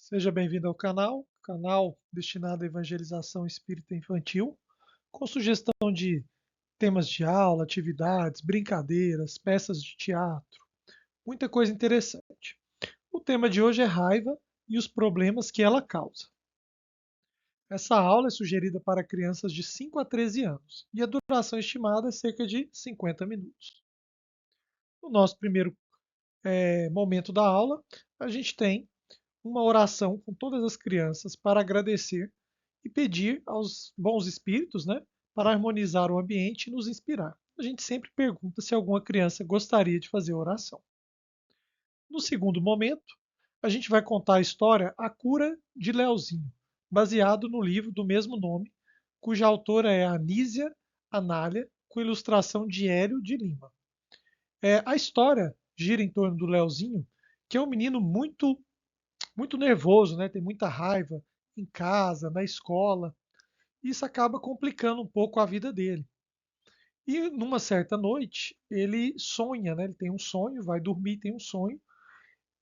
Seja bem-vindo ao canal destinado à evangelização espírita infantil, com sugestão de temas de aula, atividades, brincadeiras, peças de teatro, muita coisa interessante. O tema de hoje é raiva e os problemas que ela causa. Essa aula é sugerida para crianças de 5 a 13 anos e a duração estimada é cerca de 50 minutos. No nosso primeiro momento da aula, a gente tem uma oração com todas as crianças para agradecer e pedir aos bons espíritos, né, para harmonizar o ambiente e nos inspirar. A gente sempre pergunta se alguma criança gostaria de fazer oração. No segundo momento, a gente vai contar a história A Cura de Leozinho, baseado no livro do mesmo nome, cuja autora é Anísia Anália, com ilustração de Hélio de Lima. A história gira em torno do Leozinho, que é um menino muito nervoso, né? Tem muita raiva em casa, na escola. Isso acaba complicando um pouco a vida dele. E numa certa noite, ele sonha, né? Ele tem um sonho, vai dormir, tem um sonho,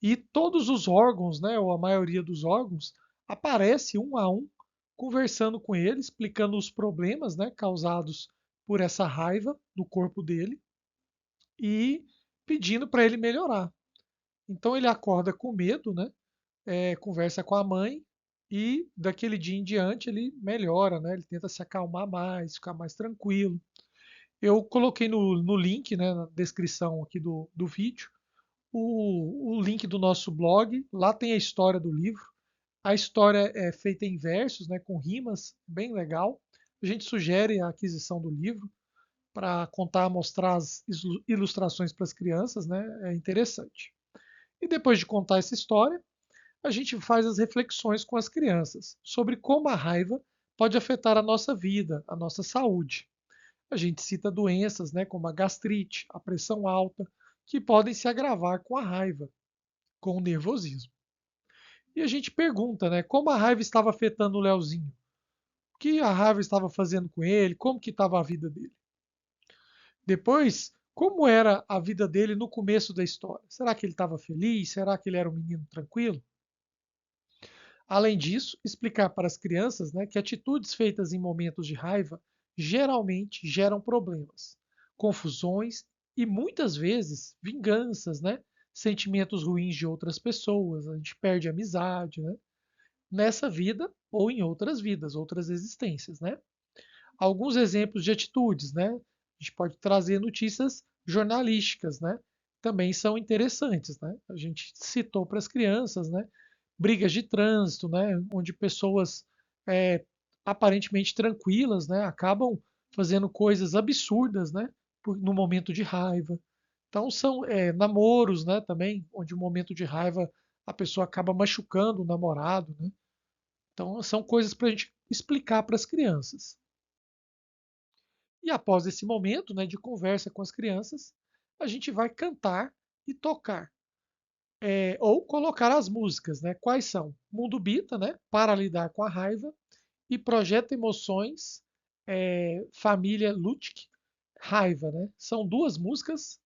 e todos os órgãos, né, ou a maioria dos órgãos, aparece um a um, conversando com ele, explicando os problemas, né, causados por essa raiva do corpo dele e pedindo para ele melhorar. Então ele acorda com medo, né? Conversa com a mãe e daquele dia em diante ele melhora, né? Ele tenta se acalmar mais, ficar mais tranquilo. Eu coloquei no link, né, na descrição aqui do vídeo, o link do nosso blog. Lá tem a história do livro. A história é feita em versos, né, com rimas, bem legal. A gente sugere a aquisição do livro para contar, mostrar as ilustrações para as crianças, né? É interessante. E depois de contar essa história, a gente faz as reflexões com as crianças sobre como a raiva pode afetar a nossa vida, a nossa saúde. A gente cita doenças, né, como a gastrite, a pressão alta, que podem se agravar com a raiva, com o nervosismo. E a gente pergunta, né, como a raiva estava afetando o Leozinho, o que a raiva estava fazendo com ele, como que estava a vida dele. Depois, como era a vida dele no começo da história? Será que ele estava feliz? Será que ele era um menino tranquilo? Além disso, explicar para as crianças, né, que atitudes feitas em momentos de raiva geralmente geram problemas, confusões e muitas vezes vinganças, né, sentimentos ruins de outras pessoas. A gente perde amizade, né, nessa vida ou em outras vidas, outras existências, né? Alguns exemplos de atitudes, né? A gente pode trazer notícias jornalísticas, né? Também são interessantes, né? A gente citou para as crianças, né? Brigas de trânsito, né? Onde pessoas é, aparentemente tranquilas, né? Acabam fazendo coisas absurdas, né? No momento de raiva. Então são namoros, né? Também, onde no momento de raiva a pessoa acaba machucando o namorado, né? Então são coisas para a gente explicar para as crianças. E após esse momento, né, de conversa com as crianças, a gente vai cantar e tocar, ou colocar as músicas, né? Quais são? Mundo Bita, né? Para lidar com a raiva, e Projeto Emoções, Família Lutic, Raiva, né? São duas músicas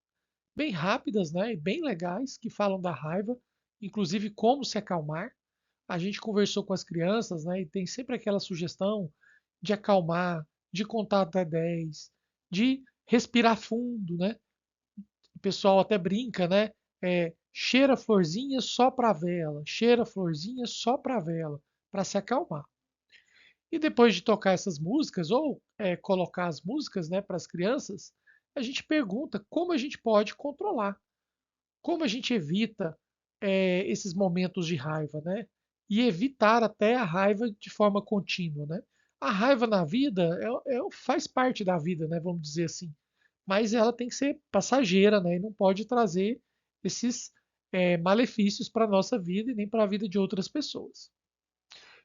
bem rápidas, né? E bem legais que falam da raiva, inclusive como se acalmar. A gente conversou com as crianças, né? E tem sempre aquela sugestão de acalmar, de contar até 10, de respirar fundo, né? O pessoal até brinca, né? Cheira florzinha só para vela, cheira florzinha só para vela, para se acalmar. E depois de tocar essas músicas ou colocar as músicas, né, para as crianças, a gente pergunta como a gente pode controlar, como a gente evita esses momentos de raiva, né? E evitar até a raiva de forma contínua, né? A raiva na vida faz parte da vida, né? Vamos dizer assim. Mas ela tem que ser passageira, né? E não pode trazer esses malefícios para a nossa vida e nem para a vida de outras pessoas.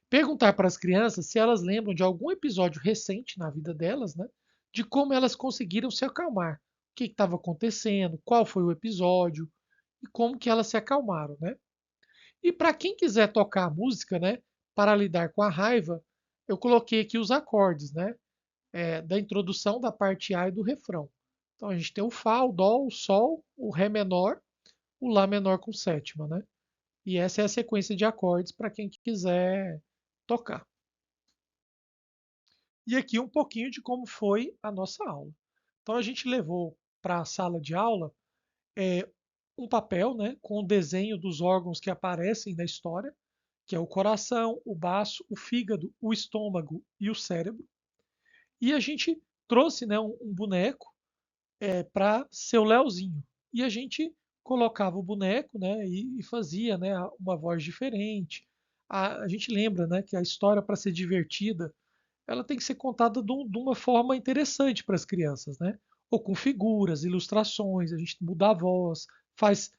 Perguntar para as crianças se elas lembram de algum episódio recente na vida delas, né? De como elas conseguiram se acalmar, o que estava acontecendo, qual foi o episódio e como que elas se acalmaram, né? E para quem quiser tocar a música, né, para lidar com a raiva, eu coloquei aqui os acordes, né, da introdução da parte A e do refrão. Então a gente tem o Fá, o Dó, o Sol, o Ré menor, o Lá menor com sétima, né? E essa é a sequência de acordes para quem quiser tocar. E aqui um pouquinho de como foi a nossa aula. Então a gente levou para a sala de aula um papel, né, com o desenho dos órgãos que aparecem na história, que é o coração, o baço, o fígado, o estômago e o cérebro. E a gente trouxe, né, um boneco para ser o Leozinho. E a gente colocava o boneco, né, e fazia, né, uma voz diferente. A gente lembra, né, que a história para ser divertida, ela tem que ser contada de uma forma interessante para as crianças, né? Ou com figuras, ilustrações, a gente muda a voz, faz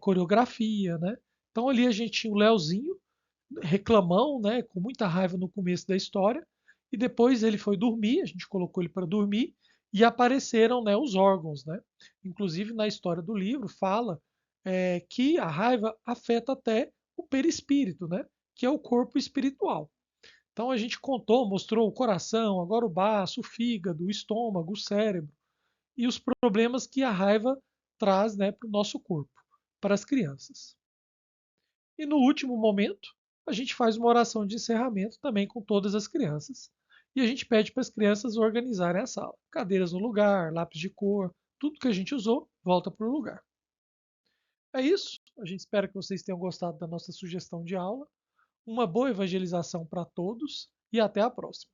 coreografia, né? Então ali a gente tinha o Leozinho, reclamão, né, com muita raiva no começo da história, e depois ele foi dormir, a gente colocou ele para dormir, e apareceram, né, os órgãos, né? Inclusive na história do livro fala que a raiva afeta até o perispírito, né? Que é o corpo espiritual. Então a gente contou, mostrou o coração, agora o baço, o fígado, o estômago, o cérebro e os problemas que a raiva traz, né, para o nosso corpo, para as crianças. E no último momento, a gente faz uma oração de encerramento também com todas as crianças. E a gente pede para as crianças organizarem a sala. Cadeiras no lugar, lápis de cor, tudo que a gente usou volta para o lugar. É isso. A gente espera que vocês tenham gostado da nossa sugestão de aula. Uma boa evangelização para todos e até a próxima.